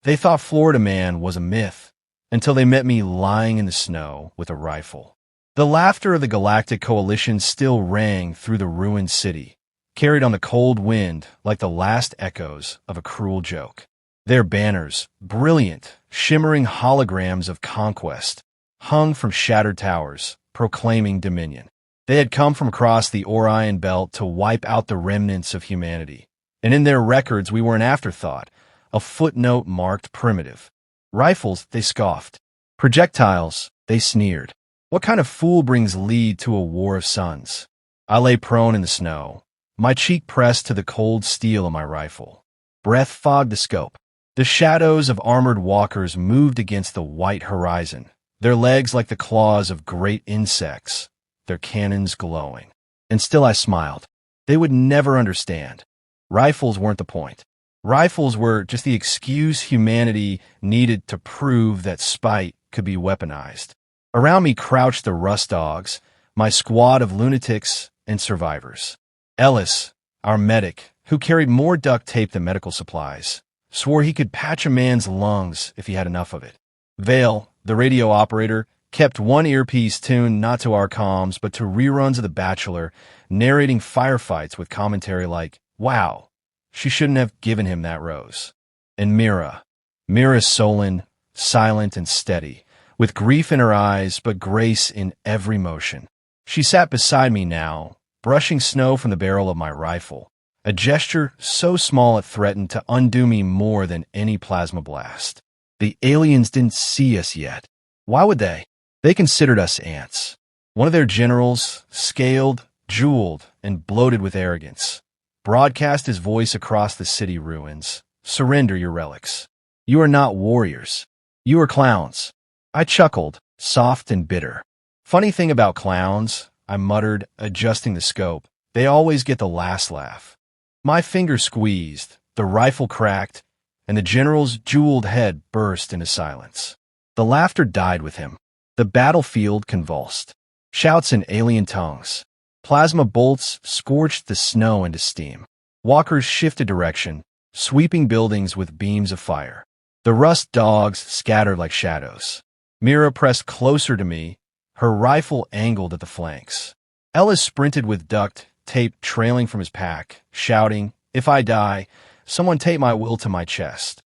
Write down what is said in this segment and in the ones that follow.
They thought Florida Man was a myth until they met me lying in the snow with a rifle. The laughter of the Galactic Coalition still rang through the ruined city, carried on the cold wind like the last echoes of a cruel joke. Their banners, brilliant, shimmering holograms of conquest, hung from shattered towers, proclaiming dominion. They had come from across the Orion Belt to wipe out the remnants of humanity, and in their records we were an afterthought, a footnote marked primitive. Rifles, they scoffed. Projectiles, they sneered. What kind of fool brings lead to a war of suns? I lay prone in the snow, my cheek pressed to the cold steel of my rifle. Breath fogged the scope. The shadows of armored walkers moved against the white horizon, their legs like the claws of great insects, their cannons glowing. And still I smiled. They would never understand. Rifles weren't the point. Rifles were just the excuse humanity needed to prove that spite could be weaponized. Around me crouched the rust dogs, my squad of lunatics and survivors. Elias, our medic, who carried more duct tape than medical supplies, swore he could patch a man's lungs if he had enough of it. Vale, the radio operator, kept one earpiece tuned not to our comms but to reruns of The Bachelor, narrating firefights with commentary like, "Wow, she shouldn't have given him that rose." And Mira's sullen, silent and steady, with grief in her eyes but grace in every motion. She sat beside me now, brushing snow from the barrel of my rifle, a gesture so small it threatened to undo me more than any plasma blast. The aliens didn't see us yet. Why would they? They considered us ants. One of their generals, scaled, jeweled, and bloated with arrogance, broadcast his voice across the city ruins. "Surrender your relics. You are not warriors. You are clowns." I chuckled, soft and bitter. "Funny thing about clowns," I muttered, adjusting the scope, "they always get the last laugh." My finger squeezed, the rifle cracked, and the general's jeweled head burst into silence. The laughter died with him. The battlefield convulsed. Shouts in alien tongues. Plasma bolts scorched the snow into steam. Walkers shifted direction, sweeping buildings with beams of fire. The rust dogs scattered like shadows. Mira pressed closer to me, her rifle angled at the flanks. Elias sprinted with duct tape trailing from his pack, shouting, "If I die, someone tape my will to my chest."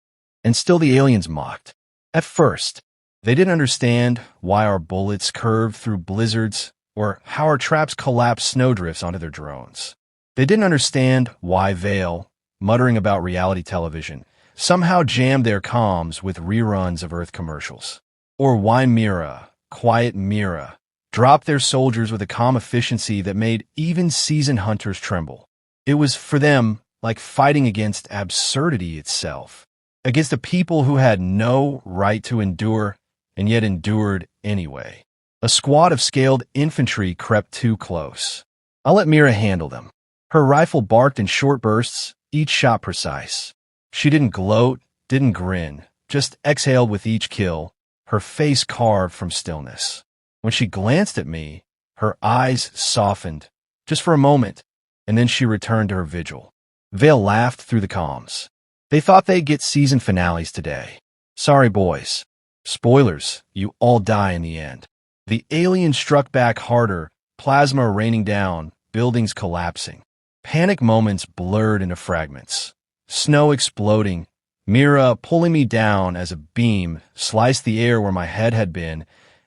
And still the aliens mocked. At first, they didn't understand why our bullets curved through blizzards or how our traps collapsed snowdrifts onto their drones. They didn't understand why Vale, muttering about reality television, somehow jammed their comms with reruns of Earth commercials. Or why Mira, quiet Mira, dropped their soldiers with a calm efficiency that made even seasoned hunters tremble. It was for them like fighting against absurdity itself, against a people who had no right to endure and yet endured anyway. A squad of scaled infantry crept too close. I let Mira handle them. Her rifle barked in short bursts, each shot precise. She didn't gloat, didn't grin, just exhaled with each kill, her face carved from stillness. When she glanced at me, her eyes softened, just for a moment, and then she returned to her vigil. Vale laughed through the comms. They thought they'd get season finales today. Sorry, boys. Spoilers, you all die in the end. The aliens struck back harder, plasma raining down, buildings collapsing. Panic moments blurred into fragments. Snow exploding, Mira pulling me down as a beam sliced the air where my head had been,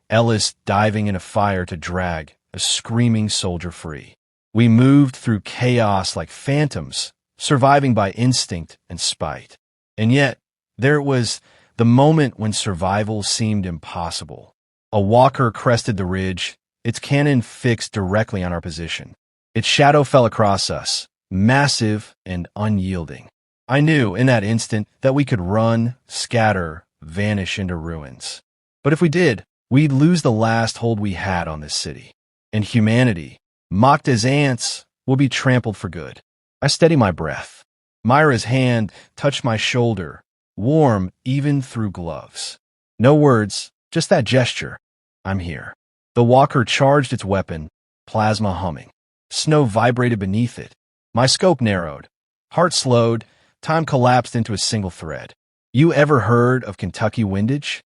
Elias diving in a fire to drag a screaming soldier free. We moved through chaos like phantoms, surviving by instinct and spite. And yet, there it was, the moment when survival seemed impossible. A walker crested the ridge, its cannon fixed directly on our position. Its shadow fell across us, massive and unyielding. I knew in that instant that we could run, scatter, vanish into ruins. But if we did, we'd lose the last hold we had on this city. And humanity, mocked as ants, will be trampled for good. I steadied my breath. Myra's hand touched my shoulder, warm even through gloves. No words, just that gesture. I'm here. The walker charged its weapon, plasma humming. Snow vibrated beneath it. My scope narrowed. Heart slowed. Time collapsed into a single thread. "You ever heard of Kentucky windage?"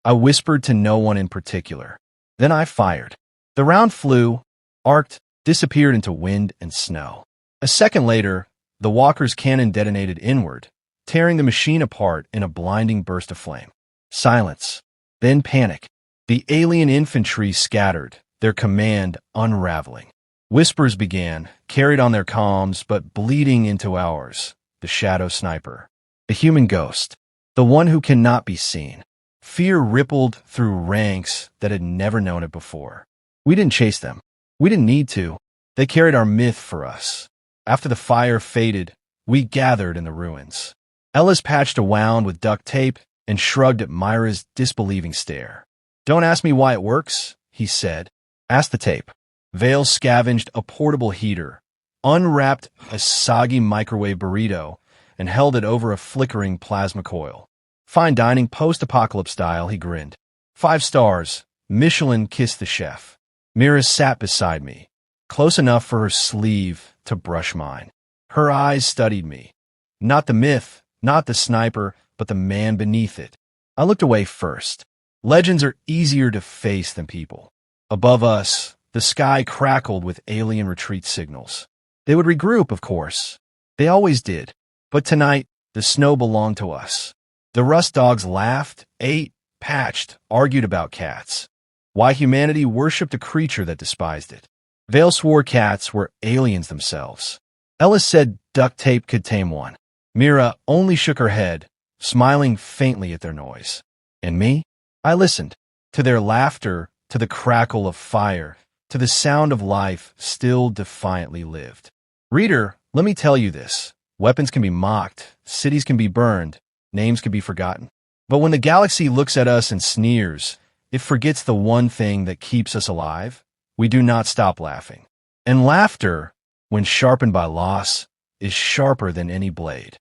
I whispered to no one in particular. Then I fired. The round flew, arced, disappeared into wind and snow. A second later, the walker's cannon detonated inward, tearing the machine apart in a blinding burst of flame. Silence. Then panic. The alien infantry scattered, their command unraveling. Whispers began, carried on their comms but bleeding into ours. The shadow sniper. The human ghost. The one who cannot be seen. Fear rippled through ranks that had never known it before. We didn't chase them. We didn't need to. They carried our myth for us. After the fire faded, we gathered in the ruins. Elias patched a wound with duct tape and shrugged at Myra's disbelieving stare. "Don't ask me why it works," he said. "Ask the tape." Vale scavenged a portable heater, unwrapped a soggy microwave burrito, and held it over a flickering plasma coil. "Fine dining, post-apocalypse style," he grinned. "5 stars. Michelin kissed the chef." Mira sat beside me, close enough for her sleeve to brush mine. Her eyes studied me. Not the myth, not the sniper, but the man beneath it. I looked away first. Legends are easier to face than people. Above us, the sky crackled with alien retreat signals. They would regroup, of course. They always did. But tonight, the snow belonged to us. The rust dogs laughed, ate, patched, argued about cats. Why humanity worshipped a creature that despised it. Vale swore cats were aliens themselves. Elias said duct tape could tame one. Mira only shook her head, smiling faintly at their noise. And me? I listened. To their laughter, to the crackle of fire, to the sound of life still defiantly lived. Reader, let me tell you this. Weapons can be mocked, cities can be burned, names can be forgotten. But when the galaxy looks at us and sneers, it forgets the one thing that keeps us alive. We do not stop laughing. And laughter, when sharpened by loss, is sharper than any blade.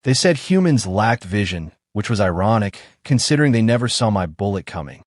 They said humans lacked vision, which was ironic, considering they never saw my bullet coming.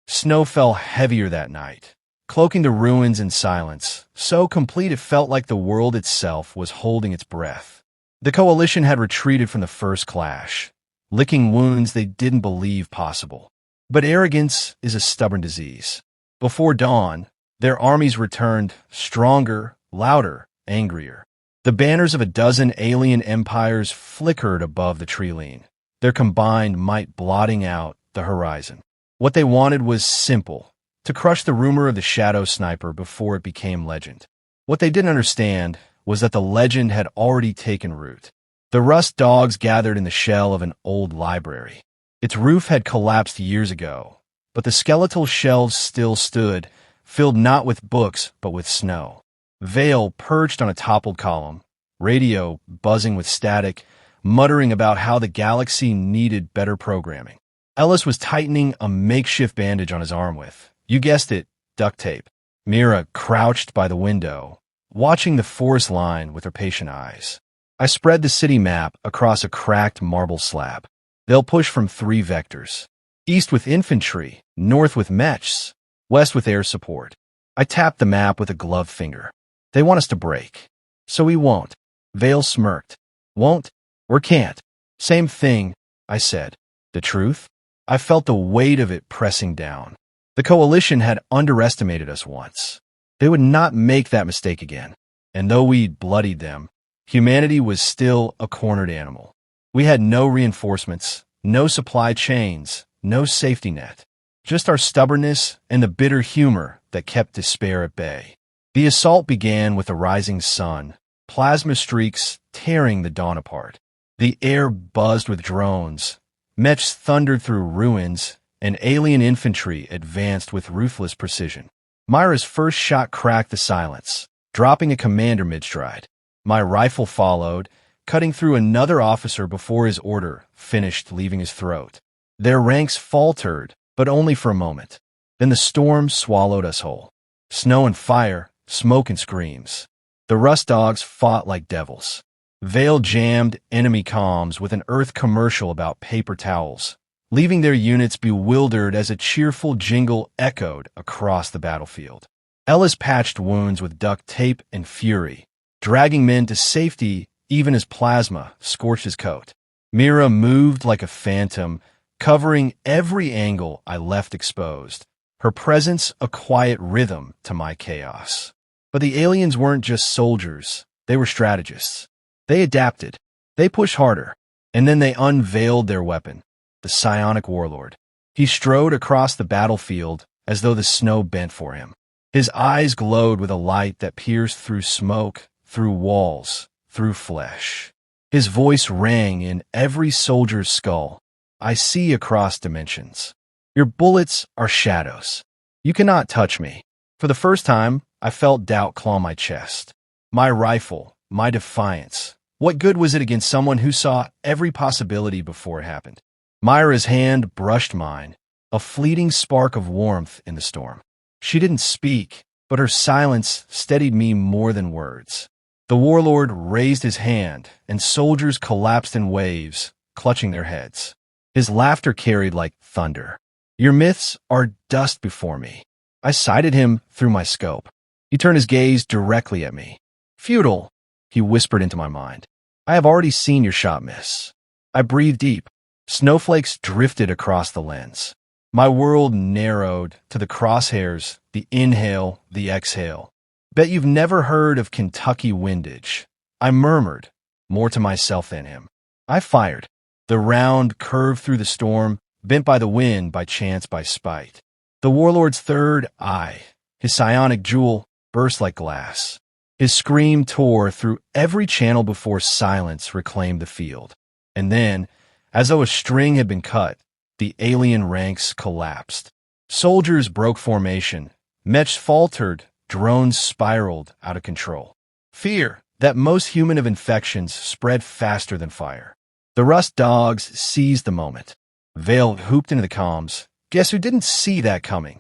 Snow fell heavier that night, cloaking the ruins in silence, so complete it felt like the world itself was holding its breath. The Coalition had retreated from the first clash, licking wounds they didn't believe possible. But arrogance is a stubborn disease. Before dawn, their armies returned, stronger, louder, angrier. The banners of a dozen alien empires flickered above the tree-line, their combined might blotting out the horizon. What they wanted was simple, to crush the rumor of the shadow sniper before it became legend. What they didn't understand was that the legend had already taken root. The rust dogs gathered in the shell of an old library. Its roof had collapsed years ago, but the skeletal shelves still stood, filled not with books but with snow. Vale perched on a toppled column, radio buzzing with static, muttering about how the galaxy needed better programming. Elias was tightening a makeshift bandage on his arm with, you guessed it, duct tape. Mira crouched by the window, watching the forest line with her patient eyes. I spread the city map across a cracked marble slab. They'll push from 3 vectors. East with infantry, north with mechs, west with air support. I tapped the map with a gloved finger. They want us to break. So we won't. Vale smirked. Won't or can't. Same thing, I said. The truth? I felt the weight of it pressing down. The Coalition had underestimated us once. They would not make that mistake again. And though we'd bloodied them, humanity was still a cornered animal. We had no reinforcements, no supply chains, no safety net. Just our stubbornness and the bitter humor that kept despair at bay. The assault began with a rising sun, plasma streaks tearing the dawn apart. The air buzzed with drones, mechs thundered through ruins, and alien infantry advanced with ruthless precision. Myra's first shot cracked the silence, dropping a commander mid-stride. My rifle followed, cutting through another officer before his order finished leaving his throat. Their ranks faltered, but only for a moment. Then the storm swallowed us whole. Snow and fire, smoke and screams. The rust dogs fought like devils. Vale jammed enemy comms with an Earth commercial about paper towels, leaving their units bewildered as a cheerful jingle echoed across the battlefield. Elias patched wounds with duct tape and fury, dragging men to safety even as plasma scorched his coat. Mira moved like a phantom, covering every angle I left exposed, her presence a quiet rhythm to my chaos. But the aliens weren't just soldiers, they were strategists. They adapted, they pushed harder, and then they unveiled their weapon, the psionic warlord. He strode across the battlefield as though the snow bent for him. His eyes glowed with a light that pierced through smoke, through walls, through flesh. His voice rang in every soldier's skull. I see across dimensions. Your bullets are shadows. You cannot touch me. For the first time, I felt doubt claw my chest. My rifle, my defiance. What good was it against someone who saw every possibility before it happened? Myra's hand brushed mine, a fleeting spark of warmth in the storm. She didn't speak, but her silence steadied me more than words. The warlord raised his hand, and soldiers collapsed in waves, clutching their heads. His laughter carried like thunder. Your myths are dust before me. I sighted him through my scope. He turned his gaze directly at me. Futile, he whispered into my mind. I have already seen your shot miss. I breathed deep. Snowflakes drifted across the lens. My world narrowed to the crosshairs, the inhale, the exhale. Bet you've never heard of Kentucky windage. I murmured, more to myself than him. I fired. The round curved through the storm, bent by the wind, by chance, by spite. The warlord's third eye, his psionic jewel, burst like glass. His scream tore through every channel before silence reclaimed the field. And then, as though a string had been cut, the alien ranks collapsed. Soldiers broke formation. Mechs faltered. Drones spiraled out of control. Fear, that most human of infections, spread faster than fire. The rust dogs seized the moment. Vale hooped into the comms. Guess who didn't see that coming?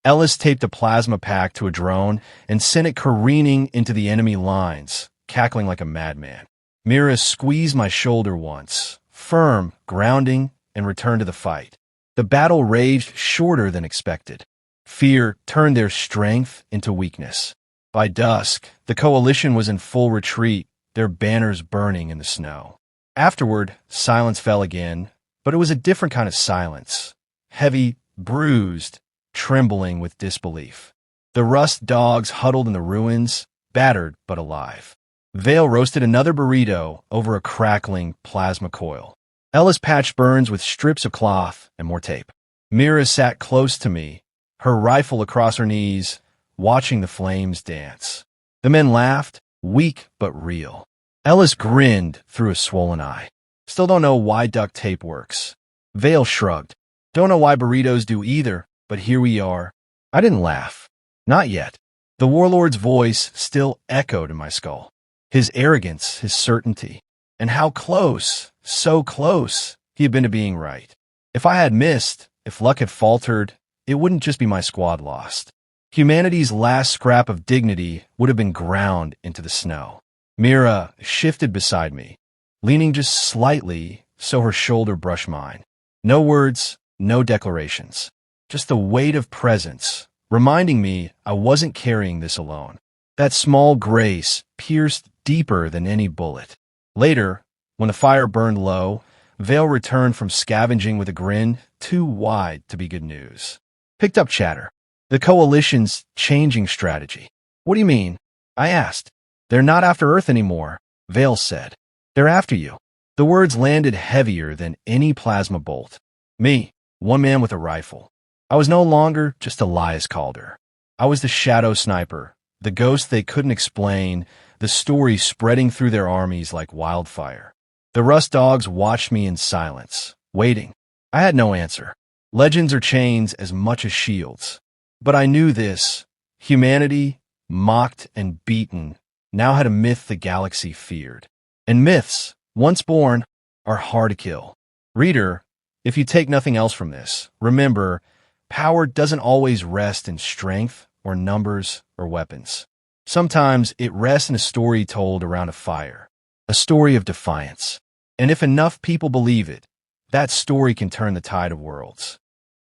Elias taped a plasma pack to a drone and sent it careening into the enemy lines, cackling like a madman. Mira squeezed my shoulder once, firm, grounding, and returned to the fight. The battle raged shorter than expected. Fear turned their strength into weakness. By dusk, the coalition was in full retreat, their banners burning in the snow. Afterward, silence fell again, but it was a different kind of silence. Heavy, bruised, trembling with disbelief. The rust dogs huddled in the ruins, battered but alive. Vale roasted another burrito over a crackling plasma coil. Elias patched burns with strips of cloth and more tape. Mira sat close to me, her rifle across her knees, watching the flames dance. The men laughed, weak but real. Elias grinned through a swollen eye. Still don't know why duct tape works. Vale shrugged. Don't know why burritos do either, but here we are. I didn't laugh. Not yet. The warlord's voice still echoed in my skull. His arrogance, his certainty. And how close, so close, he had been to being right. If I had missed, if luck had faltered, it wouldn't just be my squad lost. Humanity's last scrap of dignity would have been ground into the snow. Mira shifted beside me, leaning just slightly so her shoulder brushed mine. No words, no declarations. Just the weight of presence, reminding me I wasn't carrying this alone. That small grace pierced deeper than any bullet. Later, when the fire burned low, Vale returned from scavenging with a grin too wide to be good news. Picked up chatter. The coalition's changing strategy. What do you mean? I asked. They're not after Earth anymore, Vale said. They're after you. The words landed heavier than any plasma bolt. Me, one man with a rifle. I was no longer just Elias Calder. I was the shadow sniper, the ghost they couldn't explain, the story spreading through their armies like wildfire. The rust dogs watched me in silence, waiting. I had no answer. Legends are chains as much as shields. But I knew this. Humanity, mocked and beaten, now had a myth the galaxy feared. And myths, once born, are hard to kill. Reader, if you take nothing else from this, remember, power doesn't always rest in strength or numbers or weapons. Sometimes it rests in a story told around a fire, a story of defiance. And if enough people believe it, that story can turn the tide of worlds.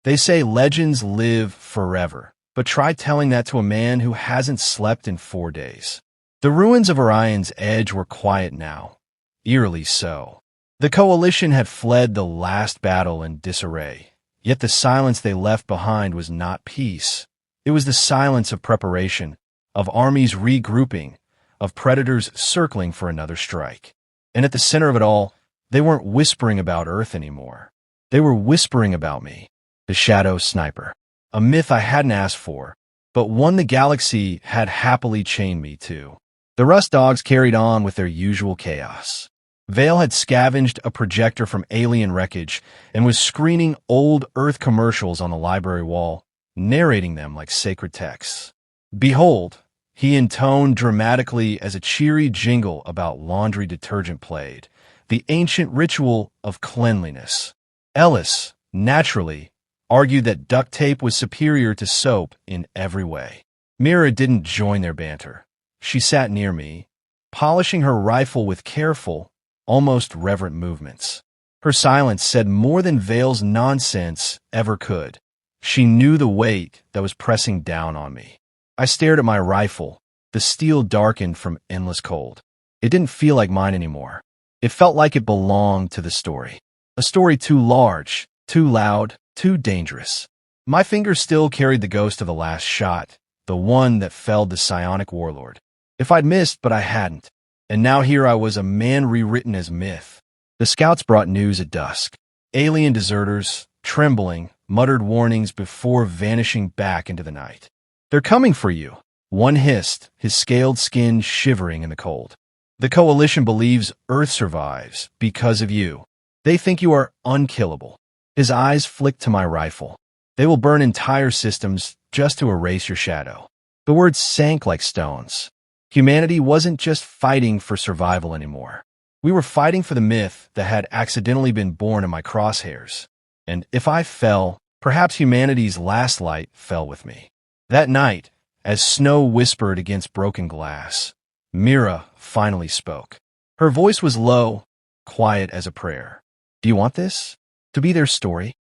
They say legends live forever, but try telling that to a man who hasn't slept in 4 days. The ruins of Orion's Edge were quiet now, eerily so. The coalition had fled the last battle in disarray, yet the silence they left behind was not peace. It was the silence of preparation, of armies regrouping, of predators circling for another strike. And at the center of it all, they weren't whispering about Earth anymore. They were whispering about me, the Shadow Sniper, a myth I hadn't asked for, but one the galaxy had happily chained me to. The Rust Dogs carried on with their usual chaos. Vale had scavenged a projector from alien wreckage and was screening old Earth commercials on the library wall, narrating them like sacred texts. Behold, he intoned dramatically as a cheery jingle about laundry detergent played, the ancient ritual of cleanliness. Elias, naturally, argued that duct tape was superior to soap in every way. Mira didn't join their banter. She sat near me, polishing her rifle with careful, almost reverent movements. Her silence said more than Vale's nonsense ever could. She knew the weight that was pressing down on me. I stared at my rifle, the steel darkened from endless cold. It didn't feel like mine anymore. It felt like it belonged to the story. A story too large, too loud, too dangerous. My fingers still carried the ghost of the last shot, the one that felled the psionic warlord. If I'd missed, but I hadn't. And now here I was, a man rewritten as myth. The scouts brought news at dusk. Alien deserters, trembling, muttered warnings before vanishing back into the night. "They're coming for you," one hissed, his scaled skin shivering in the cold. "The Coalition believes Earth survives because of you. They think you are unkillable." His eyes flicked to my rifle. "They will burn entire systems just to erase your shadow." The words sank like stones. Humanity wasn't just fighting for survival anymore. We were fighting for the myth that had accidentally been born in my crosshairs. And if I fell, perhaps humanity's last light fell with me. That night, as snow whispered against broken glass, Mira finally spoke. Her voice was low, quiet as a prayer. "Do you want this to be their story?"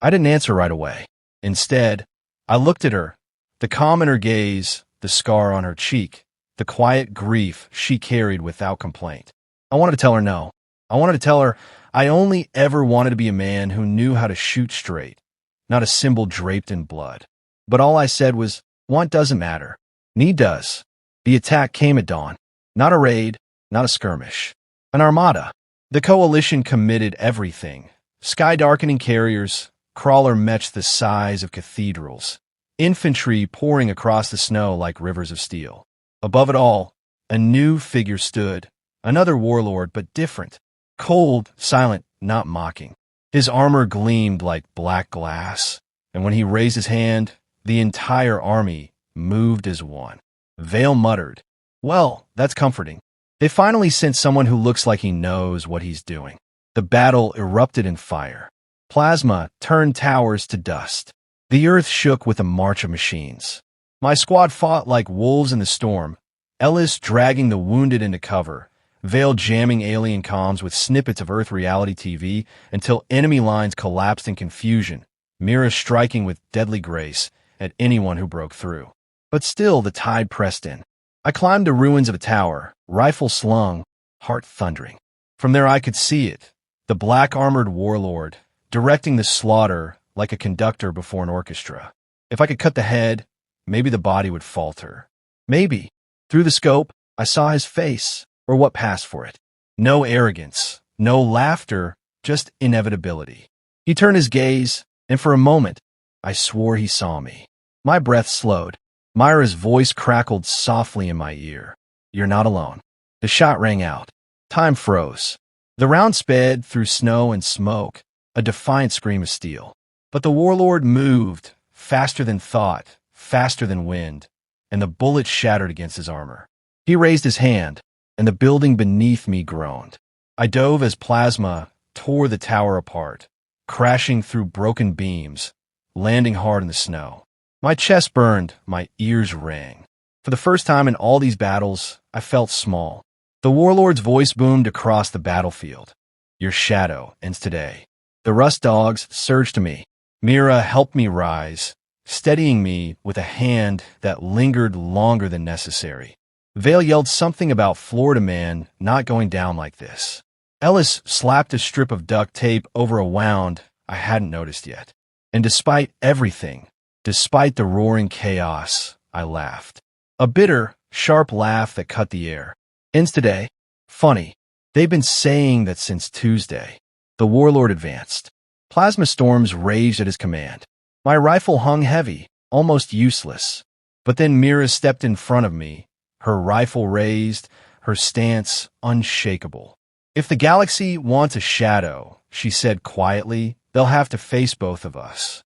I didn't answer right away. Instead, I looked at her, the calm in her gaze, the scar on her cheek, the quiet grief she carried without complaint. I wanted to tell her no. I wanted to tell her I only ever wanted to be a man who knew how to shoot straight, not a symbol draped in blood. But all I said was, want doesn't matter. Need does. The attack came at dawn. Not a raid, not a skirmish. An armada. The Coalition committed everything. Sky-darkening carriers, crawler mechs the size of cathedrals, infantry pouring across the snow like rivers of steel. Above it all, a new figure stood, another warlord, but different. Cold, silent, not mocking. His armor gleamed like black glass, and when he raised his hand, the entire army moved as one. Vale muttered, "Well, that's comforting. They finally sent someone who looks like he knows what he's doing." The battle erupted in fire. Plasma turned towers to dust. The earth shook with a march of machines. My squad fought like wolves in the storm, Elias dragging the wounded into cover, Vale jamming alien comms with snippets of Earth reality TV until enemy lines collapsed in confusion, Mira striking with deadly grace at anyone who broke through. But still the tide pressed in. I climbed the ruins of a tower, rifle slung, heart thundering. From there I could see it, the black-armored warlord, directing the slaughter like a conductor before an orchestra. If I could cut the head, maybe the body would falter. Maybe. Through the scope, I saw his face, or what passed for it. No arrogance, no laughter, just inevitability. He turned his gaze, and for a moment, I swore he saw me. My breath slowed. Myra's voice crackled softly in my ear. "You're not alone." The shot rang out. Time froze. The round sped through snow and smoke, a defiant scream of steel. But the warlord moved, faster than thought, faster than wind, and the bullet shattered against his armor. He raised his hand, and the building beneath me groaned. I dove as plasma tore the tower apart, crashing through broken beams, landing hard in the snow. My chest burned, my ears rang. For the first time in all these battles, I felt small. The warlord's voice boomed across the battlefield. "Your shadow ends today." The Rust Dogs surged to me. Mira helped me rise, steadying me with a hand that lingered longer than necessary. Vale yelled something about Florida man not going down like this. Elias slapped a strip of duct tape over a wound I hadn't noticed yet. And despite everything, despite the roaring chaos, I laughed. A bitter, sharp laugh that cut the air. Ends today? Funny. They've been saying that since Tuesday. The warlord advanced. Plasma storms raged at his command. My rifle hung heavy, almost useless. But then Mira stepped in front of me, her rifle raised, her stance unshakable. If the galaxy wants a shadow, she said quietly, they'll have to face both of us.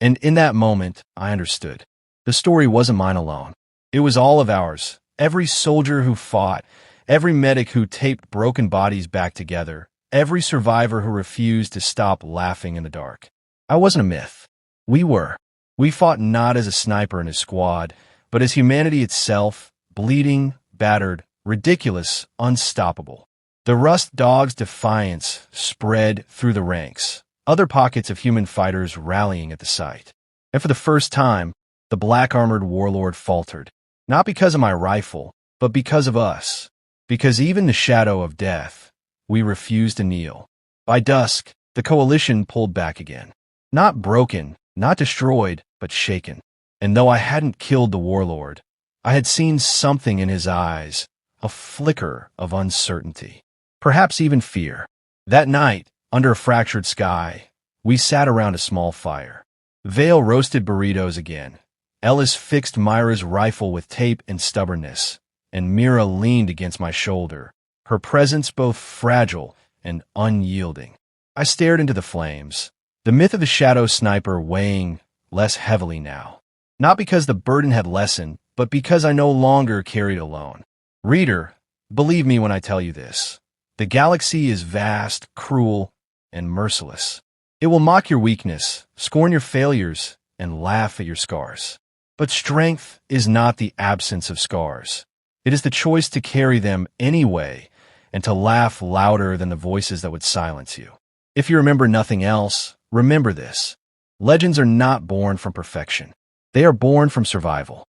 And in that moment, I understood. The story wasn't mine alone. It was all of ours. Every soldier who fought, every medic who taped broken bodies back together, every survivor who refused to stop laughing in the dark. I wasn't a myth. We were. We fought not as a sniper in a squad, but as humanity itself, bleeding, battered, ridiculous, unstoppable. The Rust Dog's defiance spread through the ranks, other pockets of human fighters rallying at the sight. And for the first time, the black-armored warlord faltered, not because of my rifle, but because of us. Because even the shadow of death, we refused to kneel. By dusk, the coalition pulled back again. Not broken, not destroyed, but shaken. And though I hadn't killed the warlord, I had seen something in his eyes, a flicker of uncertainty. Perhaps even fear. That night, under a fractured sky, we sat around a small fire. Vale roasted burritos again. Elias fixed Myra's rifle with tape and stubbornness, and Mira leaned against my shoulder, her presence both fragile and unyielding. I stared into the flames, the myth of the shadow sniper weighing less heavily now. Not because the burden had lessened, but because I no longer carried alone. Reader, believe me when I tell you this. The galaxy is vast, cruel, and merciless. It will mock your weakness, scorn your failures, and laugh at your scars. But strength is not the absence of scars. It is the choice to carry them anyway and to laugh louder than the voices that would silence you. If you remember nothing else, remember this. Legends are not born from perfection. They are born from survival.